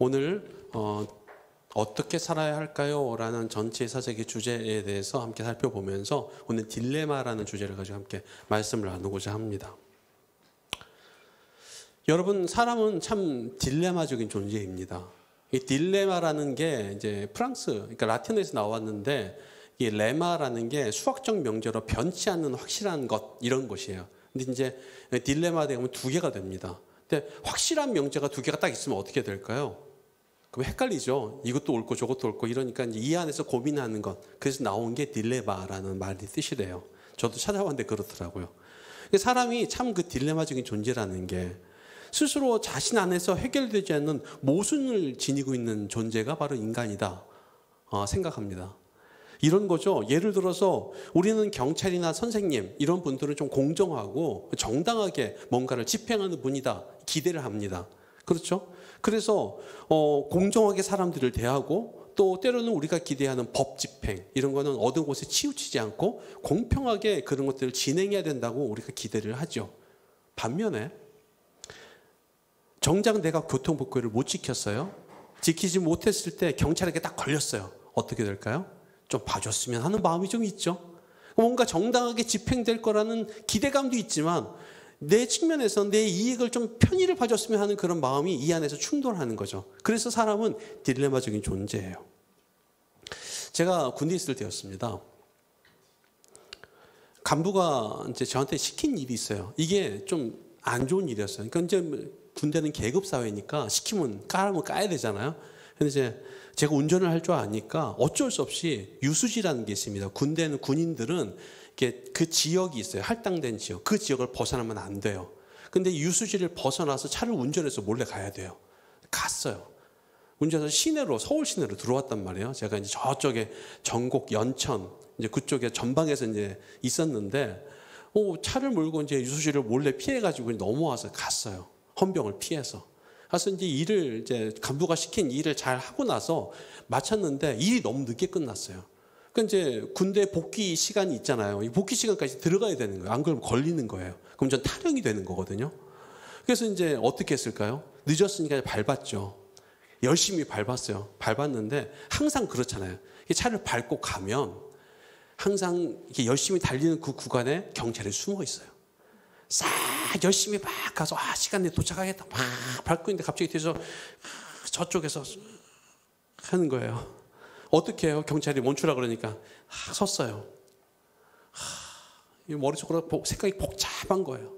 오늘 어떻게 살아야 할까요? 라는 전체 사색의 주제에 대해서 함께 살펴보면서 오늘 딜레마라는 주제를 가지고 함께 말씀을 나누고자 합니다. 여러분, 사람은 참 딜레마적인 존재입니다. 이 딜레마라는 게 이제 프랑스, 그러니까 라틴어에서 나왔는데 이 레마라는 게 수학적 명제로 변치 않는 확실한 것, 이런 것이에요. 근데 이제 딜레마 되면 두 개가 됩니다. 근데 확실한 명제가 두 개가 딱 있으면 어떻게 될까요? 그럼 헷갈리죠. 이것도 옳고 저것도 옳고 이러니까 이제 이 안에서 고민하는 것. 그래서 나온 게 딜레마라는 말이 뜻이래요. 저도 찾아봤는데 그렇더라고요. 사람이 참 그 딜레마적인 존재라는 게 스스로 자신 안에서 해결되지 않는 모순을 지니고 있는 존재가 바로 인간이다 생각합니다. 이런 거죠. 예를 들어서 우리는 경찰이나 선생님 이런 분들은 좀 공정하고 정당하게 뭔가를 집행하는 분이다 기대를 합니다. 그렇죠? 그래서 공정하게 사람들을 대하고 또 때로는 우리가 기대하는 법 집행 이런 거는 어느 곳에 치우치지 않고 공평하게 그런 것들을 진행해야 된다고 우리가 기대를 하죠. 반면에 정작 내가 교통법규를 못 지켰어요. 지키지 못했을 때 경찰에게 딱 걸렸어요. 어떻게 될까요? 좀 봐줬으면 하는 마음이 좀 있죠. 뭔가 정당하게 집행될 거라는 기대감도 있지만 내 측면에서 내 이익을 좀 편의를 봐줬으면 하는 그런 마음이 이 안에서 충돌하는 거죠. 그래서 사람은 딜레마적인 존재예요. 제가 군대에 있을 때였습니다. 간부가 이제 저한테 시킨 일이 있어요. 이게 좀 안 좋은 일이었어요. 그러니까 이제 군대는 계급 사회니까 시키면 까라면 까야 되잖아요. 근데 이제 제가 운전을 할 줄 아니까 어쩔 수 없이 유수지라는 게 있습니다. 군대는 군인들은 이게 그 지역이 있어요. 할당된 지역. 그 지역을 벗어나면 안 돼요. 근데 유수지를 벗어나서 차를 운전해서 몰래 가야 돼요. 갔어요. 운전해서 시내로, 서울 시내로 들어왔단 말이에요. 제가 이제 저쪽에 전곡, 연천, 이제 그쪽에 전방에서 이제 있었는데, 차를 몰고 이제 유수지를 몰래 피해가지고 넘어와서 갔어요. 헌병을 피해서. 그래서 이제 간부가 시킨 일을 잘 하고 나서 마쳤는데 일이 너무 늦게 끝났어요. 그러니까 이제 군대 복귀 시간이 있잖아요. 이 복귀 시간까지 들어가야 되는 거예요. 안 그러면 걸리는 거예요. 그럼 전 탈영이 되는 거거든요. 그래서 이제 어떻게 했을까요? 늦었으니까 밟았죠. 열심히 밟았어요. 밟았는데 항상 그렇잖아요. 차를 밟고 가면 항상 이렇게 열심히 달리는 그 구간에 경찰이 숨어 있어요. 싹 열심히 막 가서 시간 내에 도착하겠다 막 밟고 있는데 갑자기 뒤에서 저쪽에서 하는 거예요. 어떻게 해요? 경찰이 멈추라 그러니까 섰어요. 머릿속으로 생각이 복잡한 거예요.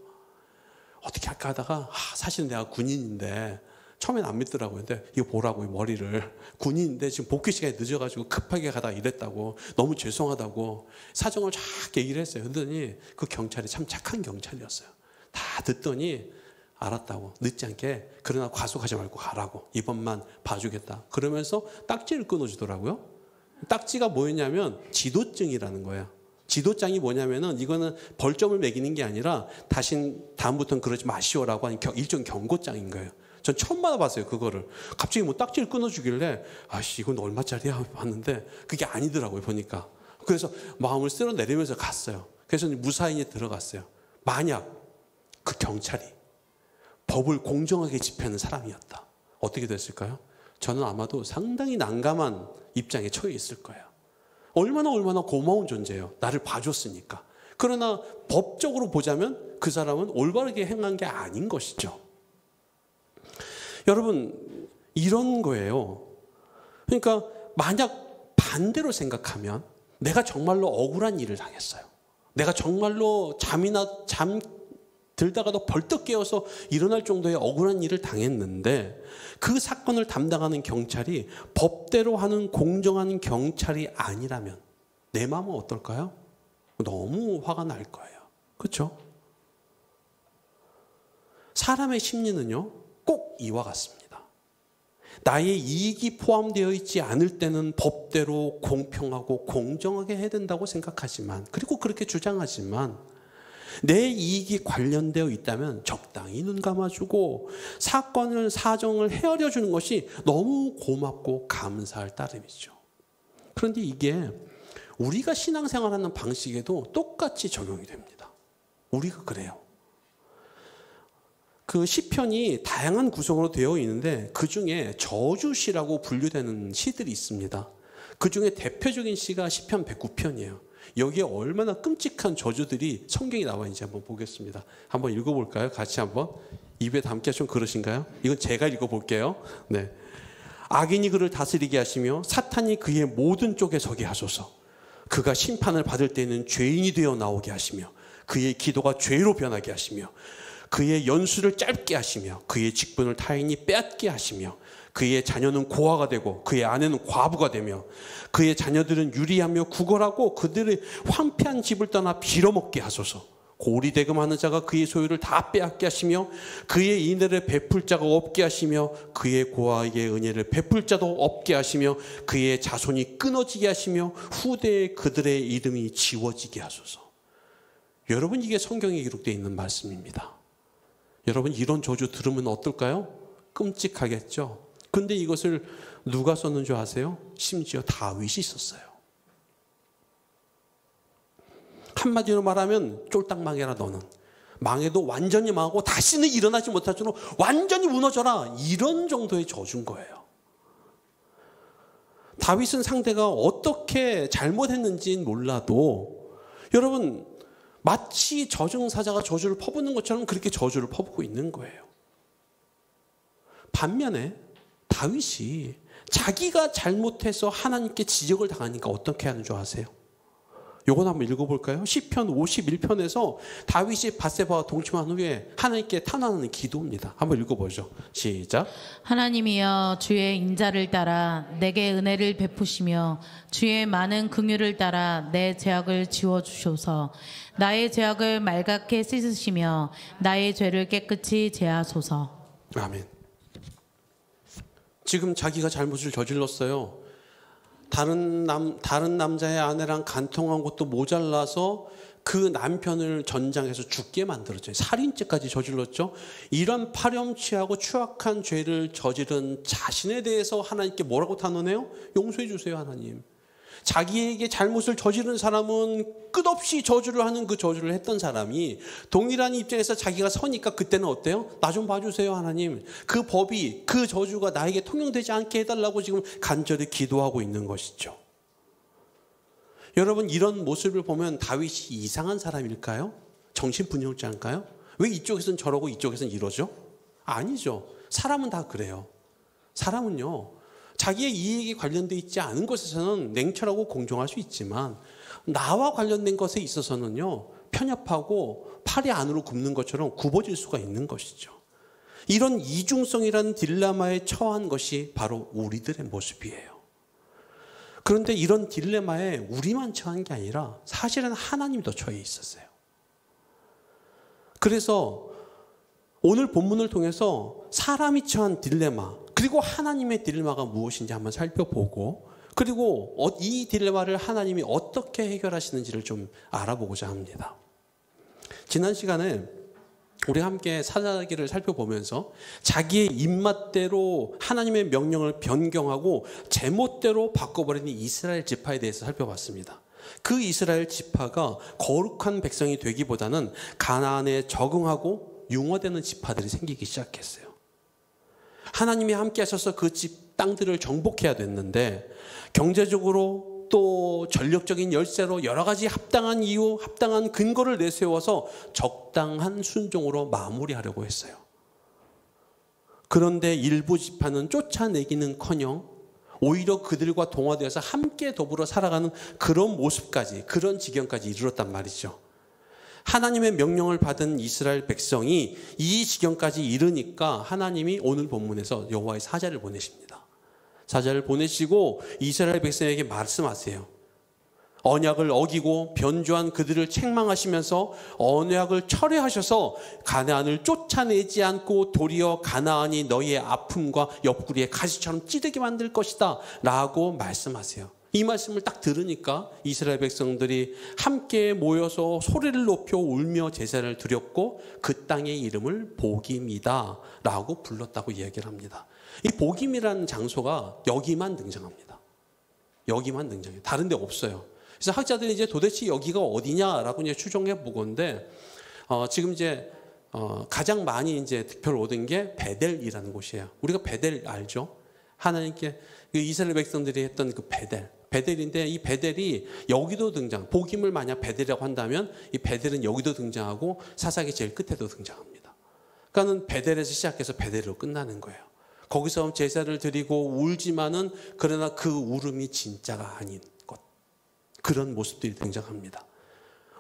어떻게 할까 하다가 사실은 내가 군인인데 처음엔 안 믿더라고요. 근데 이거 보라고 머리를 군인인데 지금 복귀 시간이 늦어가지고 급하게 가다 이랬다고 너무 죄송하다고 사정을 쫙 얘기를 했어요. 그랬더니 그 경찰이 참 착한 경찰이었어요. 다 듣더니 알았다고 늦지 않게 그러나 과속하지 말고 가라고 이번만 봐주겠다. 그러면서 딱지를 끊어주더라고요. 딱지가 뭐였냐면 지도증이라는 거예요. 지도장이 뭐냐면은 이거는 벌점을 매기는 게 아니라 다음부터는 그러지 마시오라고 하는 일종 경고장인 거예요. 전 처음 받아봤어요, 그거를. 갑자기 뭐 딱지를 끊어주길래, 이건 얼마짜리야? 봤는데, 그게 아니더라고요, 보니까. 그래서 마음을 쓸어내리면서 갔어요. 그래서 무사히 들어갔어요. 만약 그 경찰이 법을 공정하게 집행하는 사람이었다. 어떻게 됐을까요? 저는 아마도 상당히 난감한 입장에 처해 있을 거예요. 얼마나 고마운 존재예요. 나를 봐줬으니까. 그러나 법적으로 보자면 그 사람은 올바르게 행한 게 아닌 것이죠. 여러분, 이런 거예요. 그러니까 만약 반대로 생각하면 내가 정말로 억울한 일을 당했어요. 내가 정말로 잠 들다가도 벌떡 깨어서 일어날 정도의 억울한 일을 당했는데 그 사건을 담당하는 경찰이 법대로 하는 공정한 경찰이 아니라면 내 마음은 어떨까요? 너무 화가 날 거예요. 그렇죠? 사람의 심리는요. 꼭 이와 같습니다. 나의 이익이 포함되어 있지 않을 때는 법대로 공평하고 공정하게 해야 된다고 생각하지만 그리고 그렇게 주장하지만 내 이익이 관련되어 있다면 적당히 눈 감아주고 사정을 헤아려 주는 것이 너무 고맙고 감사할 따름이죠. 그런데 이게 우리가 신앙생활하는 방식에도 똑같이 적용이 됩니다. 우리가 그래요. 그 시편이 다양한 구성으로 되어 있는데 그 중에 저주시라고 분류되는 시들이 있습니다. 그 중에 대표적인 시가 시편 109편이에요. 여기에 얼마나 끔찍한 저주들이 성경에 나와 있는지 한번 보겠습니다. 한번 읽어볼까요? 같이 한번. 입에 담기가 좀 그러신가요? 이건 제가 읽어볼게요. 네. 악인이 그를 다스리게 하시며 사탄이 그의 모든 쪽에 서게 하소서. 그가 심판을 받을 때는 죄인이 되어 나오게 하시며 그의 기도가 죄로 변하게 하시며 그의 연수를 짧게 하시며 그의 직분을 타인이 빼앗게 하시며 그의 자녀는 고아가 되고 그의 아내는 과부가 되며 그의 자녀들은 유리하며 구걸하고 그들의 황폐한 집을 떠나 빌어먹게 하소서. 고리대금하는 자가 그의 소유를 다 빼앗게 하시며 그의 인애를 베풀 자가 없게 하시며 그의 고아에게 은혜를 베풀 자도 없게 하시며 그의 자손이 끊어지게 하시며 후대에 그들의 이름이 지워지게 하소서. 여러분, 이게 성경에 기록되어 있는 말씀입니다. 여러분, 이런 저주 들으면 어떨까요? 끔찍하겠죠. 근데 이것을 누가 썼는 줄 아세요? 심지어 다윗이 썼어요. 한마디로 말하면 쫄딱 망해라 너는. 망해도 완전히 망하고 다시는 일어나지 못할 줄로 완전히 무너져라. 이런 정도의 저주인 거예요. 다윗은 상대가 어떻게 잘못했는지는 몰라도 여러분, 마치 저승사자가 저주를 퍼붓는 것처럼 그렇게 저주를 퍼붓고 있는 거예요. 반면에 다윗이 자기가 잘못해서 하나님께 지적을 당하니까 어떻게 하는 줄 아세요? 요건 한번 읽어볼까요? 시편 51편에서 다윗이 밧세바와 동침한 후에 하나님께 탄원하는 기도입니다. 한번 읽어보죠. 시작. 하나님이여, 주의 인자를 따라 내게 은혜를 베푸시며 주의 많은 긍휼을 따라 내 죄악을 지워주소서. 나의 죄악을 맑게 씻으시며 나의 죄를 깨끗이 제하소서. 아멘. 지금 자기가 잘못을 저질렀어요. 다른 남자의 아내랑 간통한 것도 모자라서 그 남편을 전장에서 죽게 만들었죠. 살인죄까지 저질렀죠. 이런 파렴치하고 추악한 죄를 저지른 자신에 대해서 하나님께 뭐라고 탄원해요? 용서해 주세요, 하나님. 자기에게 잘못을 저지른 사람은 끝없이 저주를 하는 그 저주를 했던 사람이 동일한 입장에서 자기가 서니까 그때는 어때요? 나 좀 봐주세요, 하나님. 그 법이, 그 저주가 나에게 통용되지 않게 해달라고 지금 간절히 기도하고 있는 것이죠. 여러분, 이런 모습을 보면 다윗이 이상한 사람일까요? 정신분열자일까요? 왜 이쪽에서는 저러고 이쪽에서는 이러죠? 아니죠. 사람은 다 그래요. 사람은요, 자기의 이익이 관련되어 있지 않은 것에서는 냉철하고 공정할 수 있지만 나와 관련된 것에 있어서는요, 편협하고 팔이 안으로 굽는 것처럼 굽어질 수가 있는 것이죠. 이런 이중성이라는 딜레마에 처한 것이 바로 우리들의 모습이에요. 그런데 이런 딜레마에 우리만 처한 게 아니라 사실은 하나님도 처해 있었어요. 그래서 오늘 본문을 통해서 사람이 처한 딜레마, 그리고 하나님의 딜레마가 무엇인지 한번 살펴보고, 그리고 이 딜레마를 하나님이 어떻게 해결하시는지를 좀 알아보고자 합니다. 지난 시간에 우리 함께 사사기를 살펴보면서 자기의 입맛대로 하나님의 명령을 변경하고 제멋대로 바꿔버리는 이스라엘 지파에 대해서 살펴봤습니다. 그 이스라엘 지파가 거룩한 백성이 되기보다는 가나안에 적응하고 융화되는 지파들이 생기기 시작했어요. 하나님이 함께 하셔서 그 집 땅들을 정복해야 됐는데 경제적으로 또 전력적인 열쇠로 여러 가지 합당한 이유, 합당한 근거를 내세워서 적당한 순종으로 마무리하려고 했어요. 그런데 일부 지파는 쫓아내기는커녕 오히려 그들과 동화되어서 함께 더불어 살아가는 그런 모습까지, 그런 지경까지 이르렀단 말이죠. 하나님의 명령을 받은 이스라엘 백성이 이 지경까지 이르니까 하나님이 오늘 본문에서 여호와의 사자를 보내십니다. 사자를 보내시고 이스라엘 백성에게 말씀하세요. 언약을 어기고 변조한 그들을 책망하시면서 언약을 철회하셔서 가나안을 쫓아내지 않고 도리어 가나안이 너희의 아픔과 옆구리에 가시처럼 찌르게 만들 것이다 라고 말씀하세요. 이 말씀을 딱 들으니까 이스라엘 백성들이 함께 모여서 소리를 높여 울며 제사를 드렸고 그 땅의 이름을 보김이다 라고 불렀다고 이야기를 합니다. 이 보김이라는 장소가 여기만 등장합니다. 여기만 등장해요. 다른 데 없어요. 그래서 학자들이 이제 도대체 여기가 어디냐라고 이제 추정해 보건데 지금 이제 가장 많이 이제 득표를 얻은 게 베델이라는 곳이에요. 우리가 베델 알죠? 하나님께 그 이스라엘 백성들이 했던 그 베델인데 이 베델이 여기도 등장. 복임을 만약 베델이라고 한다면 이 베델은 여기도 등장하고 사사기 제일 끝에도 등장합니다. 그러니까는 베델에서 시작해서 베델로 끝나는 거예요. 거기서 제사를 드리고 울지만은 그러나 그 울음이 진짜가 아닌 것. 그런 모습들이 등장합니다.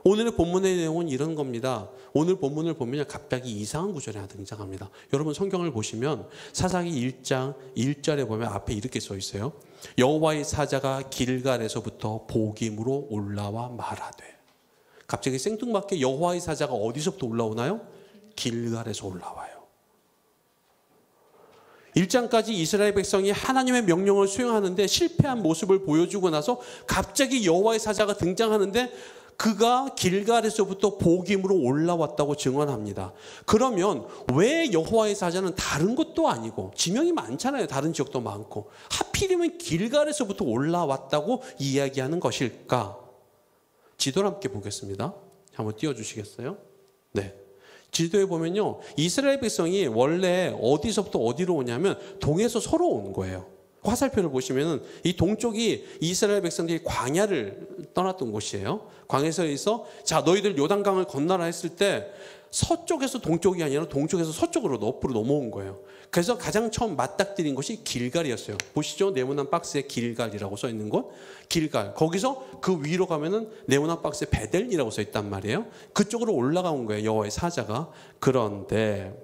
오늘의 본문의 내용은 이런 겁니다. 오늘 본문을 보면 갑자기 이상한 구절이 하나 등장합니다. 여러분 성경을 보시면 사사기 1장 1절에 보면 앞에 이렇게 써 있어요. 여호와의 사자가 길갈에서부터 복임으로 올라와 말하되. 갑자기 생뚱맞게 여호와의 사자가 어디서부터 올라오나요? 길갈에서 올라와요. 1장까지 이스라엘 백성이 하나님의 명령을 수행하는데 실패한 모습을 보여주고 나서 갑자기 여호와의 사자가 등장하는데 그가 길갈에서부터 복임으로 올라왔다고 증언합니다. 그러면 왜 여호와의 사자는 다른 것도 아니고 지명이 많잖아요. 다른 지역도 많고 하필이면 길갈에서부터 올라왔다고 이야기하는 것일까? 지도를 함께 보겠습니다. 한번 띄워주시겠어요? 네. 지도에 보면요, 이스라엘 백성이 원래 어디서부터 어디로 오냐면 동에서 서로 온 거예요. 화살표를 보시면은 이 동쪽이 이스라엘 백성들이 광야를 떠났던 곳이에요. 광야에서 자 너희들 요단강을 건너라 했을 때 서쪽에서 동쪽이 아니라 동쪽에서 서쪽으로 옆으로 넘어온 거예요. 그래서 가장 처음 맞닥뜨린 곳이 길갈이었어요. 보시죠, 네모난 박스에 길갈이라고 써 있는 곳, 길갈. 거기서 그 위로 가면은 네모난 박스에 베델이라고 써 있단 말이에요. 그쪽으로 올라간 거예요, 여호와의 사자가. 그런데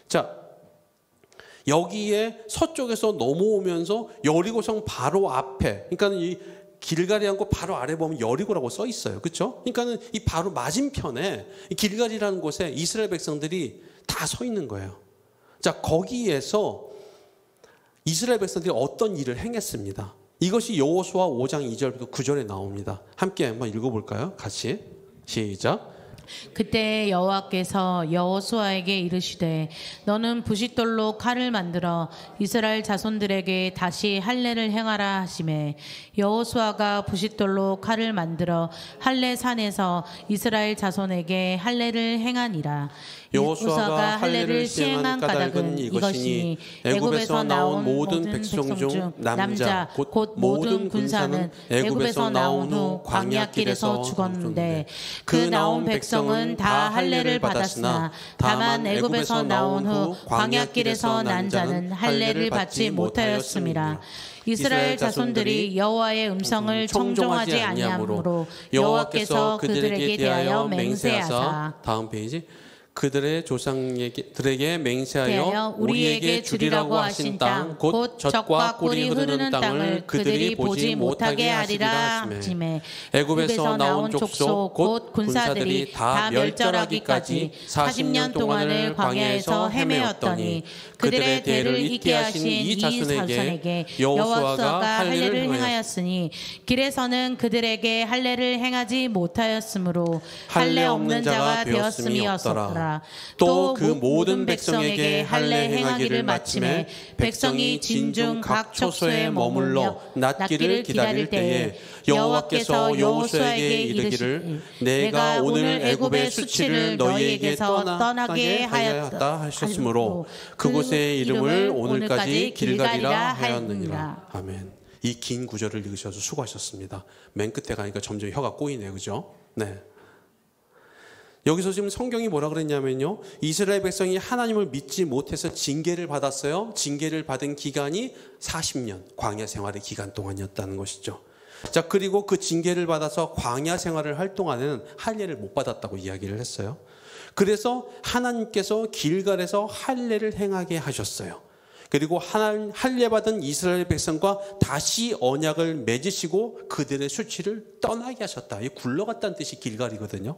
자. 여기에 서쪽에서 넘어오면서 여리고성 바로 앞에, 그러니까 이 길갈이라는 거 바로 아래 보면 여리고라고 써 있어요. 그렇죠? 그러니까는 이 바로 맞은편에 길갈이라는 곳에 이스라엘 백성들이 다 서 있는 거예요. 자, 거기에서 이스라엘 백성들이 어떤 일을 행했습니다. 이것이 여호수아 5장 2절부터 9절에 나옵니다. 함께 한번 읽어볼까요? 같이 시작. 그때 여호와께서 여호수아에게 이르시되 너는 부싯돌로 칼을 만들어 이스라엘 자손들에게 다시 할례를 행하라 하시매 여호수아가 부싯돌로 칼을 만들어 할례 산에서 이스라엘 자손에게 할례를 행하니라. 여호수아가 할례를 시행한 까닭은 이것이니 애굽에서 나온 모든 백성 중 남자 곧 모든 군사는 애굽에서 나온 후 광야길에서 죽었는데 그 나온 백성은 다 할례를 받았으나 다만 애굽에서 나온 후 광야길에서 난 자는 할례를 받지 못하였습니다. 이스라엘 자손들이 여호와의 음성을 청종하지 아니하므로 여호와께서 그들에게 대하여 맹세하사. 다음 페이지. 그들의 조상들에게 맹세하여 우리에게 주리라고 하신 땅 곧 젖과 꿀이 흐르는 땅을 그들이 보지 못하게 하리라 하시매 애굽에서 나온 족속 곧 군사들이 다 멸절하기까지 40년 동안을 광야에서 헤매었더니 그들의 대를 잇게 하신 이 자손에게 여호수아가 할례를 행하였으니 길에서는 그들에게 할례를 행하지 못하였으므로 할례 없는 자가 되었음이 없었더라. 또 그 모든 백성에게 할례 행하기를 마침에 백성이 진중 각 처소에 머물러 낫기를 기다릴 때에 여호와께서 여호수아에게 이르기를 내가 오늘 애굽의 수치를 너희에게서 떠나게 하였다 하셨으므로 그곳의 이름을 오늘까지 길갈이라 하였느니라. 아멘. 이 긴 구절을 읽으셔서 수고하셨습니다. 맨 끝에 가니까 점점 혀가 꼬이네요, 그죠? 네. 여기서 지금 성경이 뭐라 그랬냐면요, 이스라엘 백성이 하나님을 믿지 못해서 징계를 받았어요. 징계를 받은 기간이 40년 광야 생활의 기간 동안이었다는 것이죠. 자, 그리고 그 징계를 받아서 광야 생활을 할 동안에는 할례를 못 받았다고 이야기를 했어요. 그래서 하나님께서 길갈에서 할례를 행하게 하셨어요. 그리고 할례 받은 이스라엘 백성과 다시 언약을 맺으시고 그들의 수치를 떠나게 하셨다. 이 굴러갔다는 뜻이 길갈이거든요.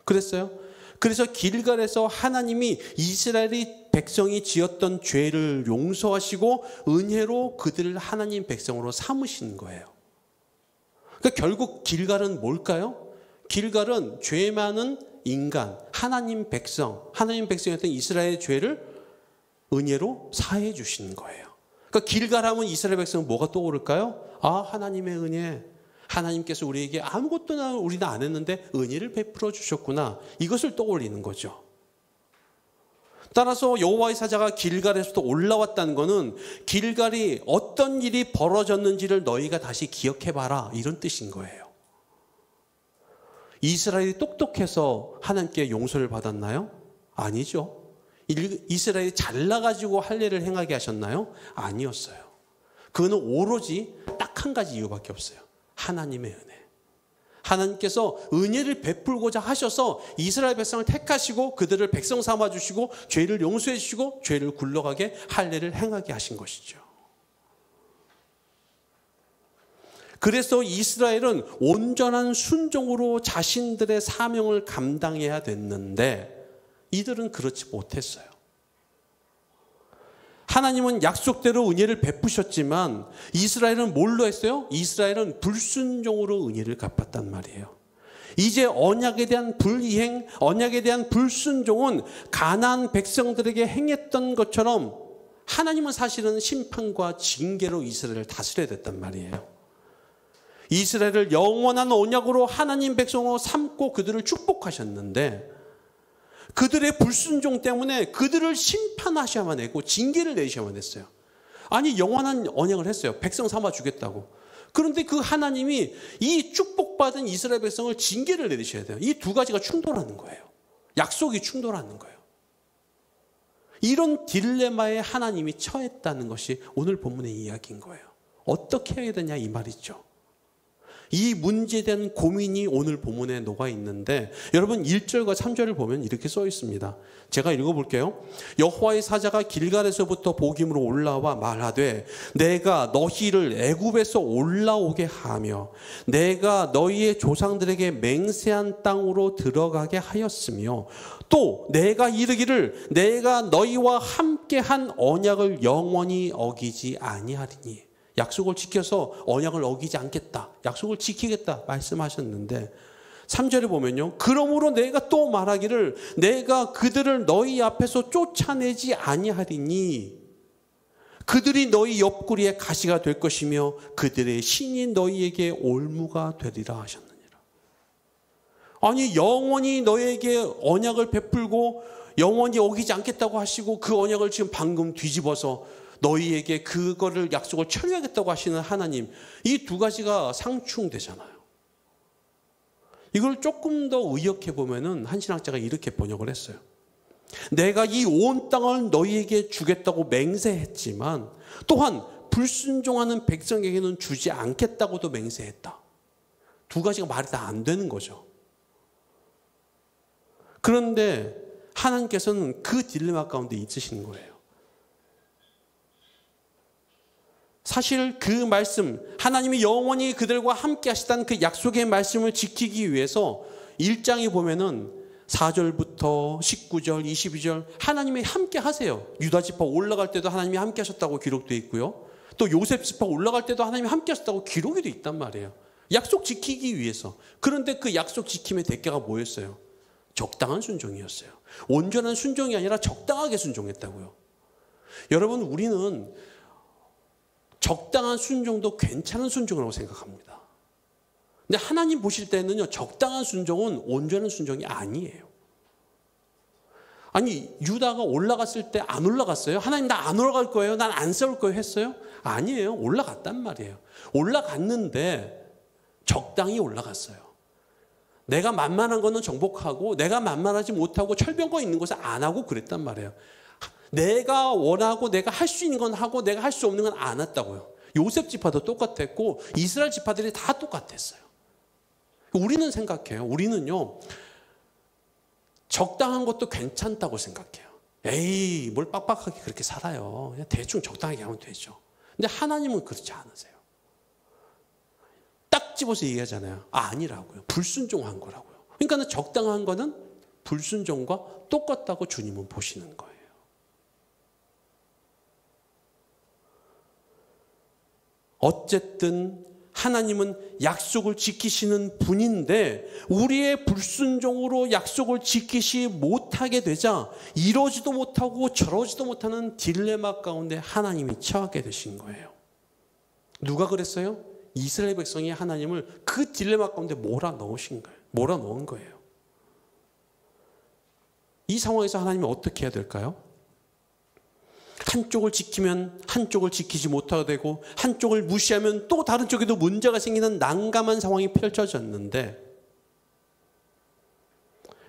그랬어요. 그래서 길갈에서 하나님이 이스라엘이 백성이 지었던 죄를 용서하시고 은혜로 그들을 하나님 백성으로 삼으신 거예요. 그러니까 결국 길갈은 뭘까요? 길갈은 죄 많은 인간, 하나님 백성이었던 이스라엘의 죄를 은혜로 사해 주신 거예요. 그러니까 길갈하면 이스라엘 백성은 뭐가 떠오를까요? 아, 하나님의 은혜. 하나님께서 우리에게 아무것도 우리는 안 했는데 은혜를 베풀어 주셨구나. 이것을 떠올리는 거죠. 따라서 여호와의 사자가 길갈에서도 올라왔다는 것은 길갈이 어떤 일이 벌어졌는지를 너희가 다시 기억해봐라, 이런 뜻인 거예요. 이스라엘이 똑똑해서 하나님께 용서를 받았나요? 아니죠. 이스라엘이 잘나가지고 할례를 행하게 하셨나요? 아니었어요. 그거는 오로지 딱 한 가지 이유밖에 없어요. 하나님의 은혜. 하나님께서 은혜를 베풀고자 하셔서 이스라엘 백성을 택하시고 그들을 백성 삼아주시고 죄를 용서해 주시고 죄를 굴러가게 할례를 행하게 하신 것이죠. 그래서 이스라엘은 온전한 순종으로 자신들의 사명을 감당해야 됐는데 이들은 그렇지 못했어요. 하나님은 약속대로 은혜를 베푸셨지만 이스라엘은 뭘로 했어요? 이스라엘은 불순종으로 은혜를 갚았단 말이에요. 이제 언약에 대한 불이행, 언약에 대한 불순종은 가나안 백성들에게 행했던 것처럼 하나님은 사실은 심판과 징계로 이스라엘을 다스려야 됐단 말이에요. 이스라엘을 영원한 언약으로 하나님 백성으로 삼고 그들을 축복하셨는데 그들의 불순종 때문에 그들을 심판하셔야만 했고 징계를 내셔야만 했어요. 아니 영원한 언약을 했어요. 백성 삼아 주겠다고. 그런데 그 하나님이 이 축복받은 이스라엘 백성을 징계를 내리셔야 돼요. 이 두 가지가 충돌하는 거예요. 약속이 충돌하는 거예요. 이런 딜레마에 하나님이 처했다는 것이 오늘 본문의 이야기인 거예요. 어떻게 해야 되냐 이 말이죠. 이 문제에 대한 고민이 오늘 본문에 녹아 있는데 여러분 1절과 3절을 보면 이렇게 써 있습니다. 제가 읽어볼게요. 여호와의 사자가 길갈에서부터 복임으로 올라와 말하되 내가 너희를 애굽에서 올라오게 하며 내가 너희의 조상들에게 맹세한 땅으로 들어가게 하였으며 또 내가 이르기를 내가 너희와 함께한 언약을 영원히 어기지 아니하리니 약속을 지켜서 언약을 어기지 않겠다. 약속을 지키겠다 말씀하셨는데 3절에 보면요. 그러므로 내가 또 말하기를 내가 그들을 너희 앞에서 쫓아내지 아니하리니 그들이 너희 옆구리에 가시가 될 것이며 그들의 신이 너희에게 올무가 되리라 하셨느니라. 아니 영원히 너에게 언약을 베풀고 영원히 어기지 않겠다고 하시고 그 언약을 지금 방금 뒤집어서 너희에게 그거를 약속을 처리하겠다고 하시는 하나님, 이 두 가지가 상충되잖아요. 이걸 조금 더 의역해 보면은 한 신학자가 이렇게 번역을 했어요. 내가 이 온 땅을 너희에게 주겠다고 맹세했지만 또한 불순종하는 백성에게는 주지 않겠다고도 맹세했다. 두 가지가 말이 다 안 되는 거죠. 그런데 하나님께서는 그 딜레마 가운데 있으신 거예요. 사실 그 말씀, 하나님이 영원히 그들과 함께 하시다는 그 약속의 말씀을 지키기 위해서 1장에 보면은 4절부터 19절, 22절 하나님이 함께 하세요. 유다 지파 올라갈 때도 하나님이 함께 하셨다고 기록되어 있고요. 또 요셉 지파 올라갈 때도 하나님이 함께 하셨다고 기록이 되어 있단 말이에요. 약속 지키기 위해서. 그런데 그 약속 지킴의 대가가 뭐였어요? 적당한 순종이었어요. 온전한 순종이 아니라 적당하게 순종했다고요. 여러분 우리는 적당한 순종도 괜찮은 순종이라고 생각합니다. 근데 하나님 보실 때는요, 적당한 순종은 온전한 순종이 아니에요. 아니, 유다가 올라갔을 때 안 올라갔어요? 하나님 나 안 올라갈 거예요? 난 안 싸울 거예요? 했어요? 아니에요. 올라갔단 말이에요. 올라갔는데 적당히 올라갔어요. 내가 만만한 거는 정복하고 내가 만만하지 못하고 철병거 있는 것을 안 하고 그랬단 말이에요. 내가 원하고 내가 할 수 있는 건 하고 내가 할 수 없는 건 안 했다고요. 요셉 지파도 똑같았고 이스라엘 지파들이 다 똑같았어요. 우리는 생각해요. 우리는요. 적당한 것도 괜찮다고 생각해요. 에이 뭘 빡빡하게 그렇게 살아요. 그냥 대충 적당하게 하면 되죠. 근데 하나님은 그렇지 않으세요. 딱 집어서 얘기하잖아요. 아니라고요. 불순종한 거라고요. 그러니까 적당한 거는 불순종과 똑같다고 주님은 보시는 거예요. 어쨌든 하나님은 약속을 지키시는 분인데 우리의 불순종으로 약속을 지키지 못하게 되자 이러지도 못하고 저러지도 못하는 딜레마 가운데 하나님이 처하게 되신 거예요. 누가 그랬어요? 이스라엘 백성이 하나님을 그 딜레마 가운데 몰아넣으신 거예요. 몰아넣은 거예요. 이 상황에서 하나님은 어떻게 해야 될까요? 한쪽을 지키면 한쪽을 지키지 못하게 되고 한쪽을 무시하면 또 다른 쪽에도 문제가 생기는 난감한 상황이 펼쳐졌는데,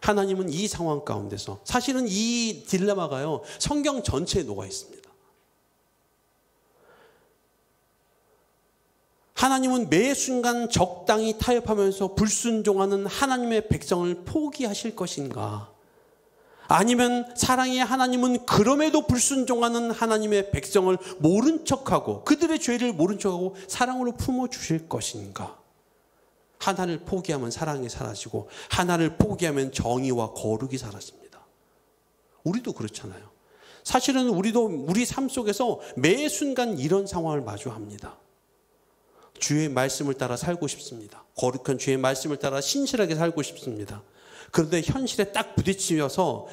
하나님은 이 상황 가운데서, 사실은 이 딜레마가요 성경 전체에 녹아 있습니다. 하나님은 매 순간 적당히 타협하면서 불순종하는 하나님의 백성을 포기하실 것인가, 아니면 사랑의 하나님은 그럼에도 불순종하는 하나님의 백성을 모른 척하고 그들의 죄를 모른 척하고 사랑으로 품어주실 것인가. 하나를 포기하면 사랑이 사라지고 하나를 포기하면 정의와 거룩이 사라집니다. 우리도 그렇잖아요. 사실은 우리도 우리 삶 속에서 매 순간 이런 상황을 마주합니다. 주의 말씀을 따라 살고 싶습니다. 거룩한 주의 말씀을 따라 신실하게 살고 싶습니다. 그런데 현실에 딱 부딪히면서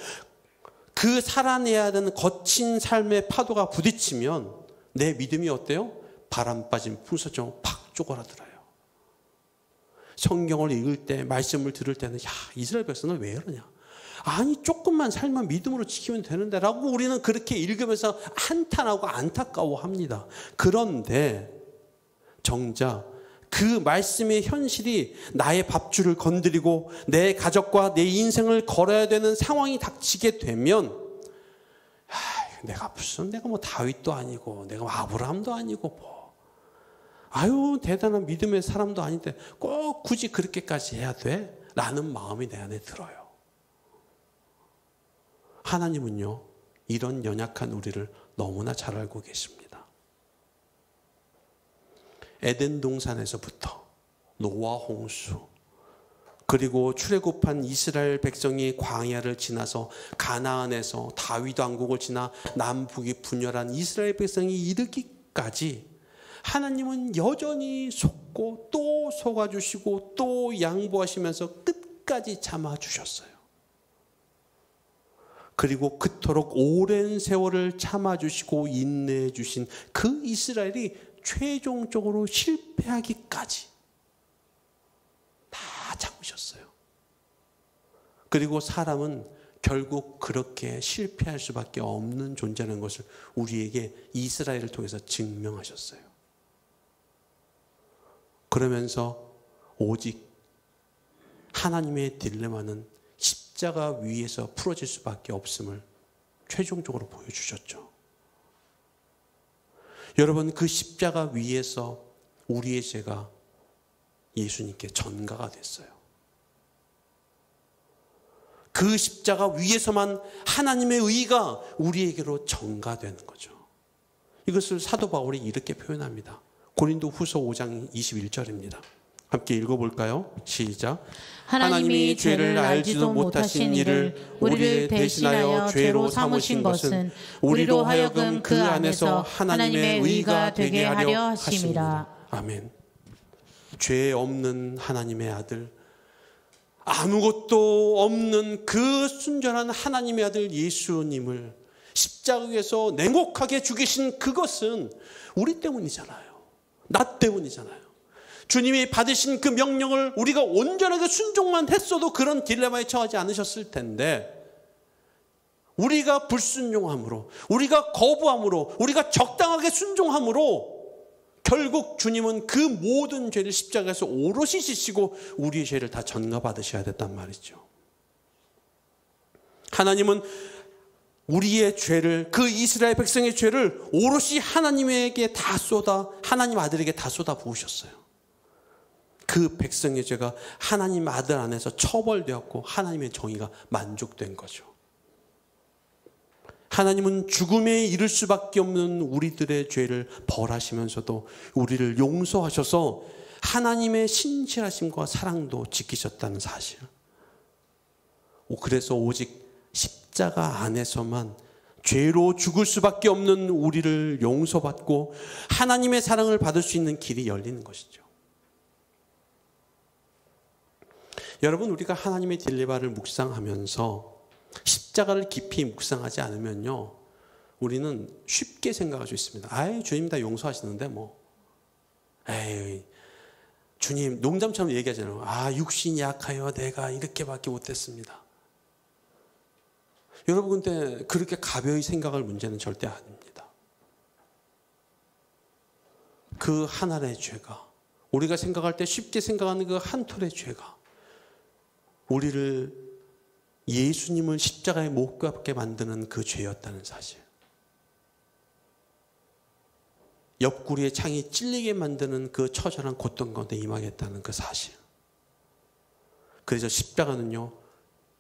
그 살아내야 되는 거친 삶의 파도가 부딪히면 내 믿음이 어때요? 바람 빠진 풍선처럼 팍 쪼그라들어요. 성경을 읽을 때, 말씀을 들을 때는 야, 이스라엘 백성은 왜 이러냐? 아니, 조금만 살면 믿음으로 지키면 되는데 라고 우리는 그렇게 읽으면서 한탄하고 안타까워합니다. 그런데 정작 그 말씀의 현실이 나의 밥줄을 건드리고 내 가족과 내 인생을 걸어야 되는 상황이 닥치게 되면, 내가 뭐 다윗도 아니고 내가 아브라함도 아니고 뭐 대단한 믿음의 사람도 아닌데 꼭 굳이 그렇게까지 해야 돼? 라는 마음이 내 안에 들어요. 하나님은요 이런 연약한 우리를 너무나 잘 알고 계십니다. 에덴 동산에서부터 노아 홍수, 그리고 출애굽한 이스라엘 백성이 광야를 지나서 가나안에서 다윗 왕국을 지나 남북이 분열한 이스라엘 백성이 이르기까지 하나님은 여전히 속고 또 속아주시고 또 양보하시면서 끝까지 참아주셨어요. 그리고 그토록 오랜 세월을 참아주시고 인내해 주신 그 이스라엘이 최종적으로 실패하기까지 다 참으셨어요. 그리고 사람은 결국 그렇게 실패할 수밖에 없는 존재라는 것을 우리에게 이스라엘을 통해서 증명하셨어요. 그러면서 오직 하나님의 딜레마는 십자가 위에서 풀어질 수밖에 없음을 최종적으로 보여주셨죠. 여러분, 그 십자가 위에서 우리의 죄가 예수님께 전가가 됐어요. 그 십자가 위에서만 하나님의 의가 우리에게로 전가되는 거죠. 이것을 사도 바울이 이렇게 표현합니다. 고린도 후서 5장 21절입니다. 함께 읽어볼까요? 시작. 하나님이 죄를 알지도 못하신 이를 우리를 대신하여 죄로 삼으신 것은 우리로 하여금 그 안에서 하나님의 의가 되게 하려 하심이라. 아멘. 죄 없는 하나님의 아들, 아무것도 없는 그 순전한 하나님의 아들 예수님을 십자가 위에서 냉혹하게 죽이신 그것은 우리 때문이잖아요. 나 때문이잖아요. 주님이 받으신 그 명령을 우리가 온전하게 순종만 했어도 그런 딜레마에 처하지 않으셨을 텐데, 우리가 불순종함으로, 우리가 거부함으로, 우리가 적당하게 순종함으로 결국 주님은 그 모든 죄를 십자가에서 오롯이 지시고 우리의 죄를 다 전가받으셔야 됐단 말이죠. 하나님은 우리의 죄를, 그 이스라엘 백성의 죄를 오롯이 하나님에게 다 하나님 아들에게 다 쏟아 부으셨어요. 그 백성의 죄가 하나님 아들 안에서 처벌되었고 하나님의 정의가 만족된 거죠. 하나님은 죽음에 이를 수밖에 없는 우리들의 죄를 벌하시면서도 우리를 용서하셔서 하나님의 신실하심과 사랑도 지키셨다는 사실. 그래서 오직 십자가 안에서만 죄로 죽을 수밖에 없는 우리를 용서받고 하나님의 사랑을 받을 수 있는 길이 열리는 것이죠. 여러분, 우리가 하나님의 딜레마를 묵상하면서 십자가를 깊이 묵상하지 않으면요, 우리는 쉽게 생각할 수 있습니다. 아이, 주님 다 용서하시는데 뭐, 에이, 주님, 농담처럼 얘기하잖아요. 육신이 약하여 내가 이렇게밖에 못했습니다. 여러분, 근데 그렇게 가벼이 생각할 문제는 절대 아닙니다. 그 하나의 죄가, 우리가 생각할 때 쉽게 생각하는 그 한 톨의 죄가 우리를 예수님을 십자가에 못 박게 만드는 그 죄였다는 사실. 옆구리에 창이 찔리게 만드는 그 처절한 고통 가운데 임하겠다는 그 사실. 그래서 십자가는요,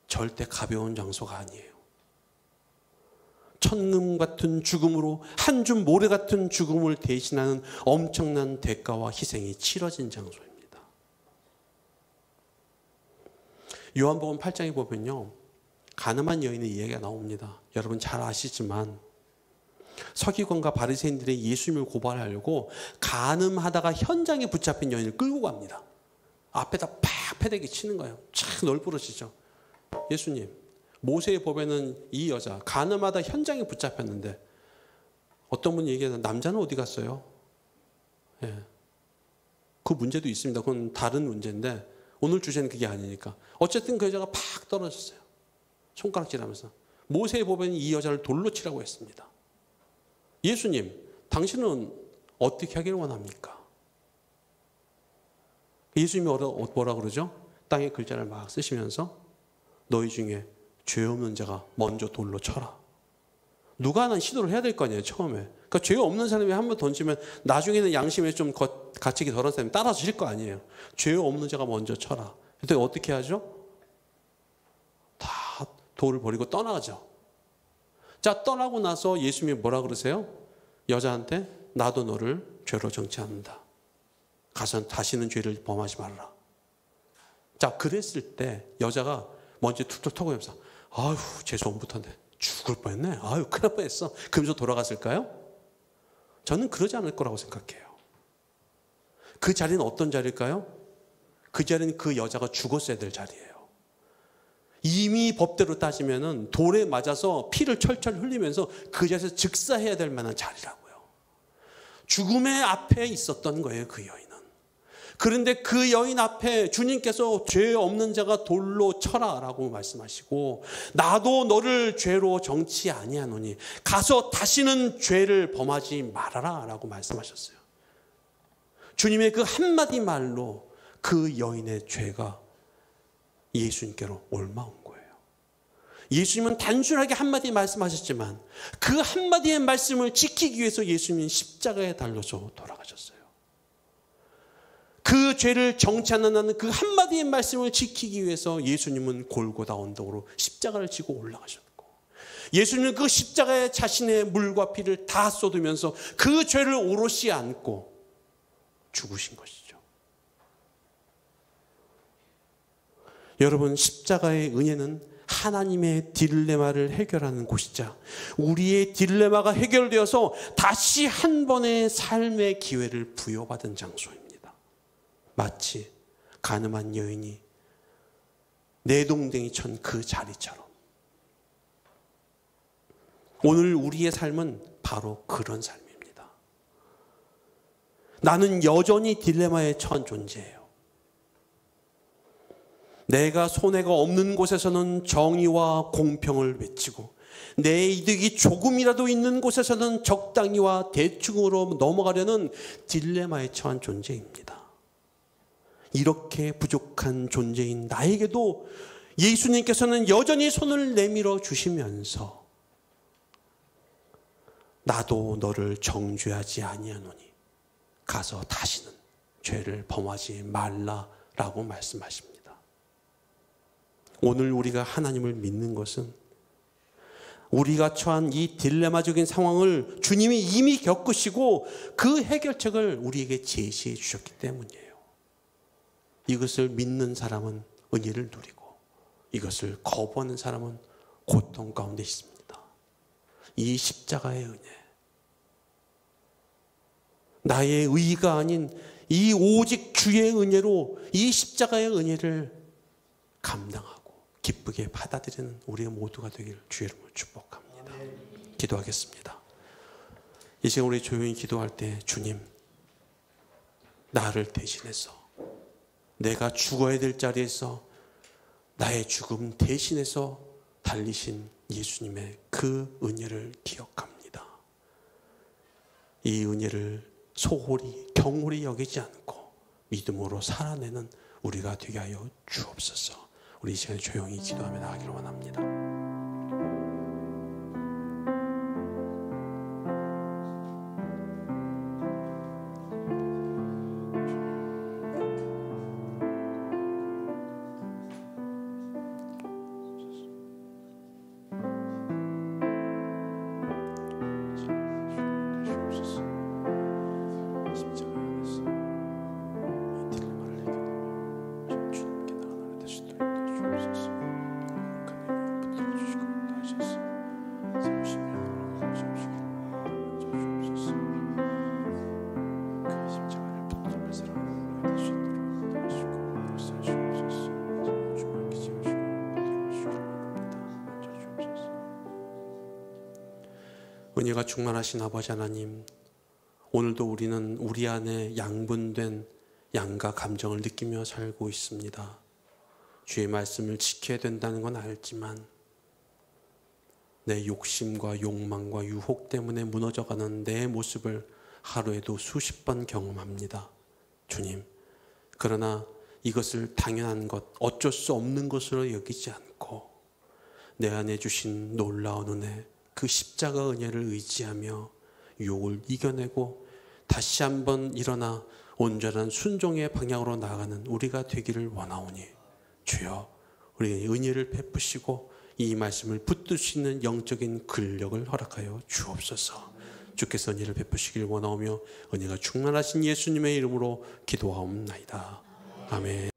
절대 가벼운 장소가 아니에요. 천금 같은 죽음으로 한 줌 모래 같은 죽음을 대신하는 엄청난 대가와 희생이 치러진 장소입니다. 요한복음 8장에 보면요, 가늠한 여인의 이야기가 나옵니다. 여러분 잘 아시지만 서기관과 바리새인들의 예수님을 고발하려고 간음하다가 현장에 붙잡힌 여인을 끌고 갑니다. 앞에다 팍 패대기 치는 거예요. 참 널브러지죠. 예수님, 모세의 법에는 이 여자 간음하다 현장에 붙잡혔는데, 어떤 분이 얘기하는 남자는 어디 갔어요? 예. 그 문제도 있습니다. 그건 다른 문제인데 오늘 주제는 그게 아니니까. 어쨌든 그 여자가 팍 떨어졌어요. 손가락질하면서. 모세의 법에는 이 여자를 돌로 치라고 했습니다. 예수님, 당신은 어떻게 하기를 원합니까? 예수님이 뭐라 그러죠? 땅에 글자를 막 쓰시면서 너희 중에 죄 없는 자가 먼저 돌로 쳐라. 누가 하나 시도를 해야 될 거 아니에요, 처음에. 그러니까 죄 없는 사람이 한 번 던지면 나중에는 양심에 좀 가책이 덜한 사람이 따라서 칠 거 아니에요. 죄 없는 자가 먼저 쳐라. 그때 어떻게 하죠? 다 돌을 버리고 떠나죠. 자, 떠나고 나서 예수님이 뭐라 그러세요? 여자한테 나도 너를 죄로 정치 않는다. 가서 다시는 죄를 범하지 말라. 자, 그랬을 때 여자가 먼저 툭툭 털고면서 아유, 재수 안 붙었네. 죽을 뻔했네. 아유, 큰일 날 뻔했어. 그러면서 돌아갔을까요? 저는 그러지 않을 거라고 생각해요. 그 자리는 어떤 자리일까요? 그 자리는 그 여자가 죽었어야 될 자리예요. 이미 법대로 따지면은 돌에 맞아서 피를 철철 흘리면서 그 자리에서 즉사해야 될 만한 자리라고요. 죽음의 앞에 있었던 거예요, 그 여인은. 그런데 그 여인 앞에 주님께서 죄 없는 자가 돌로 쳐라라고 말씀하시고, 나도 너를 죄로 정치 아니하노니 가서 다시는 죄를 범하지 말아라라고 말씀하셨어요. 주님의 그 한마디 말로 그 여인의 죄가 예수님께로 옮아온 거예요. 예수님은 단순하게 한마디 말씀하셨지만 그 한마디의 말씀을 지키기 위해서 예수님은 십자가에 달려서 돌아가셨어요. 그 죄를 정치하는 그 한마디의 말씀을 지키기 위해서 예수님은 골고다 언덕으로 십자가를 지고 올라가셨고, 예수님은 그 십자가에 자신의 물과 피를 다 쏟으면서 그 죄를 오롯이 안고 죽으신 것이죠. 여러분, 십자가의 은혜는 하나님의 딜레마를 해결하는 곳이자 우리의 딜레마가 해결되어서 다시 한 번의 삶의 기회를 부여받은 장소입니다. 마치 간음한 여인이 내동댕이 천 그 자리처럼 오늘 우리의 삶은 바로 그런 삶입니다. 나는 여전히 딜레마에 처한 존재예요. 내가 손해가 없는 곳에서는 정의와 공평을 외치고, 내 이득이 조금이라도 있는 곳에서는 적당히와 대충으로 넘어가려는 딜레마에 처한 존재입니다. 이렇게 부족한 존재인 나에게도 예수님께서는 여전히 손을 내밀어 주시면서 나도 너를 정죄하지 아니하노니 가서 다시는 죄를 범하지 말라라고 말씀하십니다. 오늘 우리가 하나님을 믿는 것은 우리가 처한 이 딜레마적인 상황을 주님이 이미 겪으시고 그 해결책을 우리에게 제시해 주셨기 때문이에요. 이것을 믿는 사람은 은혜를 누리고 이것을 거부하는 사람은 고통 가운데 있습니다. 이 십자가의 은혜, 나의 의가 아닌 이 오직 주의 은혜로 이 십자가의 은혜를 감당하고 기쁘게 받아들이는 우리 모두가 되기를 주의 이름으로 축복합니다. 기도하겠습니다. 이 시간 우리 조용히 기도할 때, 주님, 나를 대신해서 내가 죽어야 될 자리에서 나의 죽음 대신해서 달리신 예수님의 그 은혜를 기억합니다. 이 은혜를 소홀히 경홀히 여기지 않고 믿음으로 살아내는 우리가 되게 하여 주옵소서. 우리 이 시간에 조용히 기도하며 나가기를 원합니다. 은혜가 충만하신 아버지 하나님, 오늘도 우리는 우리 안에 양분된 양가 감정을 느끼며 살고 있습니다. 주의 말씀을 지켜야 된다는 건 알지만 내 욕심과 욕망과 유혹 때문에 무너져가는 내 모습을 하루에도 수십 번 경험합니다. 주님, 그러나 이것을 당연한 것, 어쩔 수 없는 것으로 여기지 않고 내 안에 주신 놀라운 은혜, 그 십자가 은혜를 의지하며 유혹을 이겨내고 다시 한번 일어나 온전한 순종의 방향으로 나아가는 우리가 되기를 원하오니 주여, 우리에게 은혜를 베푸시고 이 말씀을 붙드시는 영적인 근력을 허락하여 주옵소서. 주께서 은혜를 베푸시길 원하오며 은혜가 충만하신 예수님의 이름으로 기도하옵나이다. 아멘.